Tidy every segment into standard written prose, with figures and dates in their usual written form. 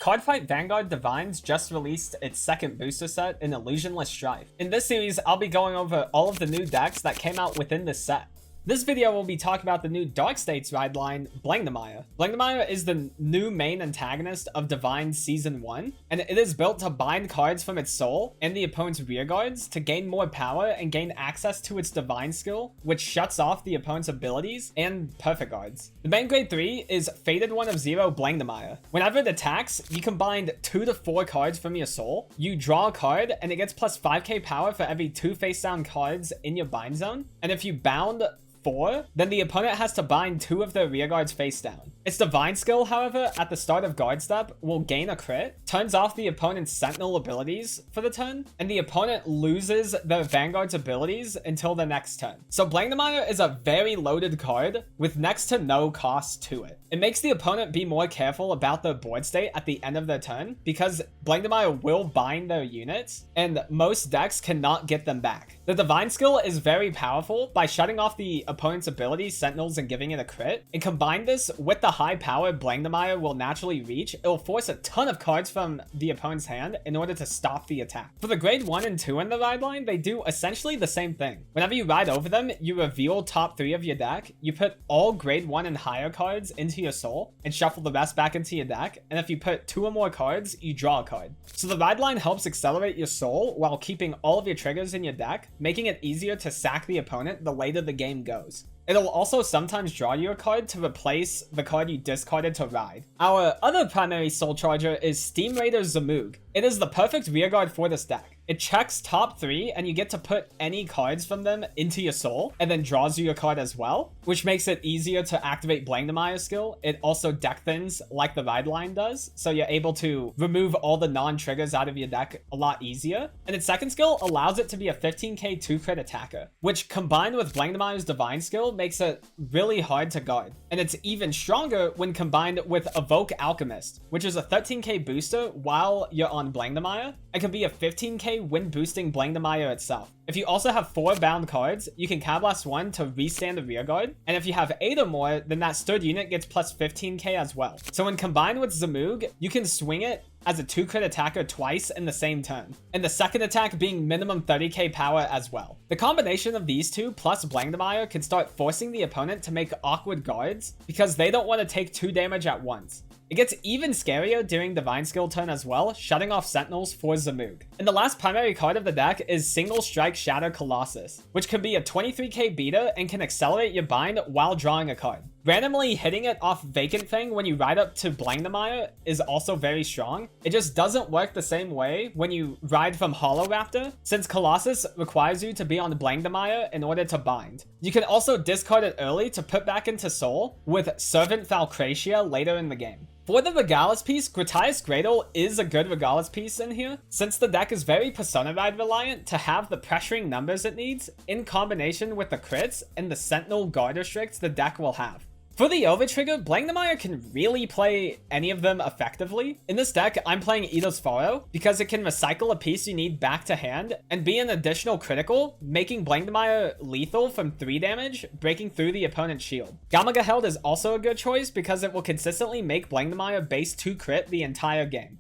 Cardfight Vanguard Divines just released its second booster set in Illusionless Strife. In this series, I'll be going over all of the new decks that came out within this set. This video will be talking about the new Dark States ride line, Blangdmire. Blangdmire is the new main antagonist of Divine Season 1, and it is built to bind cards from its soul and the opponent's rearguards to gain more power and gain access to its Divine skill, which shuts off the opponent's abilities and perfect guards. The main grade 3 is Fated 1 of 0 Blangdmire. Whenever it attacks, you combine 2 to 4 cards from your soul, you draw a card, and it gets plus 5k power for every 2 face down cards in your bind zone, and if you bound 4, then the opponent has to bind 2 of their rearguards face down. Its Divine skill, however, at the start of guard step will gain a crit, turns off the opponent's sentinel abilities for the turn, and the opponent loses their Vanguard's abilities until the next turn. So Blangdmire is a very loaded card with next to no cost to it. It makes the opponent be more careful about their board state at the end of their turn because Blangdmire will bind their units and most decks cannot get them back. The Divine skill is very powerful by shutting off the opponent's abilities, sentinels, and giving it a crit. And combine this with the high power Blangdmire will naturally reach, it will force a ton of cards from the opponent's hand in order to stop the attack. For the grade 1 and 2 in the ride line, they do essentially the same thing. Whenever you ride over them, you reveal top 3 of your deck, you put all grade 1 and higher cards into your soul, and shuffle the rest back into your deck, and if you put 2 or more cards, you draw a card. So the ride line helps accelerate your soul while keeping all of your triggers in your deck, making it easier to sack the opponent the later the game goes. It'll also sometimes draw you a card to replace the card you discarded to ride. Our other primary soul charger is Steam Raider Zamoog. It is the perfect rearguard for this deck. It checks top 3 and you get to put any cards from them into your soul and then draws you a card as well, which makes it easier to activate Blangdmire's skill. It also deck thins like the ride line does, so you're able to remove all the non-triggers out of your deck a lot easier. And its second skill allows it to be a 15k 2-crit attacker, which combined with Blangdmire's Divine skill makes it really hard to guard. And it's even stronger when combined with Evoke Alchemist, which is a 13k booster while you're on Blangdmire. It can be a 15k when boosting Blangdmire itself. If you also have 4 bound cards, you can Cardblast 1 to restand the rearguard, and if you have 8 or more, then that stirred unit gets plus 15k as well. So when combined with Zamoog, you can swing it as a 2-crit attacker twice in the same turn, and the second attack being minimum 30k power as well. The combination of these two plus Blangdmire can start forcing the opponent to make awkward guards because they don't want to take 2 damage at once. It gets even scarier during Divine Skill turn as well, shutting off Sentinels for Zamoog. And the last primary card of the deck is Single Strike Shatter Colossus, which can be a 23k beater and can accelerate your bind while drawing a card. Randomly hitting it off Vacant Fang when you ride up to Blangdmire is also very strong. It just doesn't work the same way when you ride from Hollow Raptor, since Colossus requires you to be on Blangdmire in order to bind. You can also discard it early to put back into Soul with Servant Valkratia later in the game. For the Regalis piece, Gratias Gradle is a good Regalis piece in here, since the deck is very Persona Ride reliant to have the pressuring numbers it needs in combination with the crits and the Sentinel guard restricts the deck will have. For the overtrigger, Blangdmire can really play any of them effectively. In this deck, I'm playing Ida's Faro because it can recycle a piece you need back to hand and be an additional critical, making Blangdmire lethal from 3 damage, breaking through the opponent's shield. Gamagaheld is also a good choice because it will consistently make Blangdmire base 2 crit the entire game.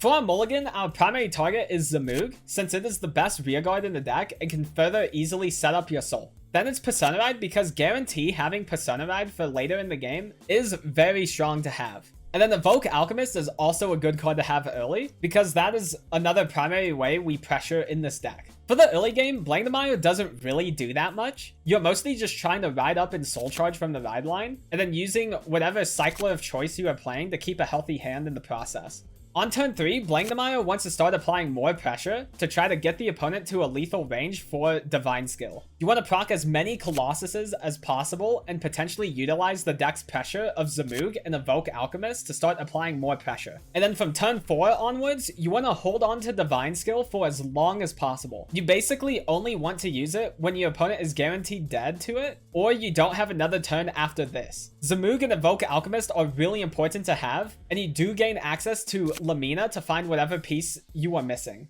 For our Mulligan, our primary target is Zamoog, since it is the best rearguard in the deck and can further easily set up your soul. Then it's Persona Ride because guarantee having Persona Ride for later in the game is very strong to have. And then Evoke Alchemist is also a good card to have early because that is another primary way we pressure in this deck. For the early game, Blangdmire doesn't really do that much. You're mostly just trying to ride up and soul charge from the ride line and then using whatever cycler of choice you are playing to keep a healthy hand in the process. On turn 3, Blangdmire wants to start applying more pressure to try to get the opponent to a lethal range for Divine Skill. You want to proc as many Colossuses as possible and potentially utilize the deck's pressure of Zamoog and Evoke Alchemist to start applying more pressure. And then from turn 4 onwards, you want to hold on to Divine Skill for as long as possible. You basically only want to use it when your opponent is guaranteed dead to it, or you don't have another turn after this. Zamoog and Evoke Alchemist are really important to have, and you do gain access to Lamina to find whatever piece you are missing.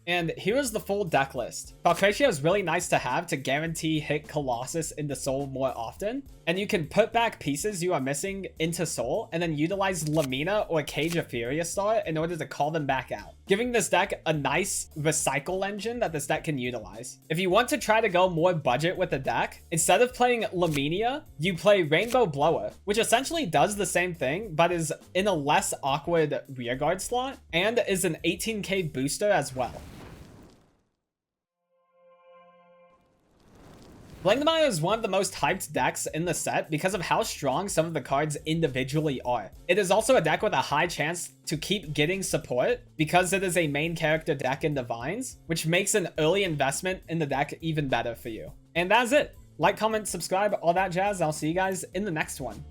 And here's the full deck list. Falcratio is really nice to have to guarantee hit Colossus into Soul more often. And you can put back pieces you are missing into Soul and then utilize Lamina or Cage of Furia Star in order to call them back out, giving this deck a nice recycle engine that this deck can utilize. If you want to try to go more budget with the deck, instead of playing Laminia, you play Rainbow Blower, which essentially does the same thing, but is in a less awkward rearguard slot and is an 18k booster as well. Blangdmire is one of the most hyped decks in the set because of how strong some of the cards individually are. It is also a deck with a high chance to keep getting support because it is a main character deck in Divines, which makes an early investment in the deck even better for you. And that's it. Like, comment, subscribe, all that jazz. I'll see you guys in the next one.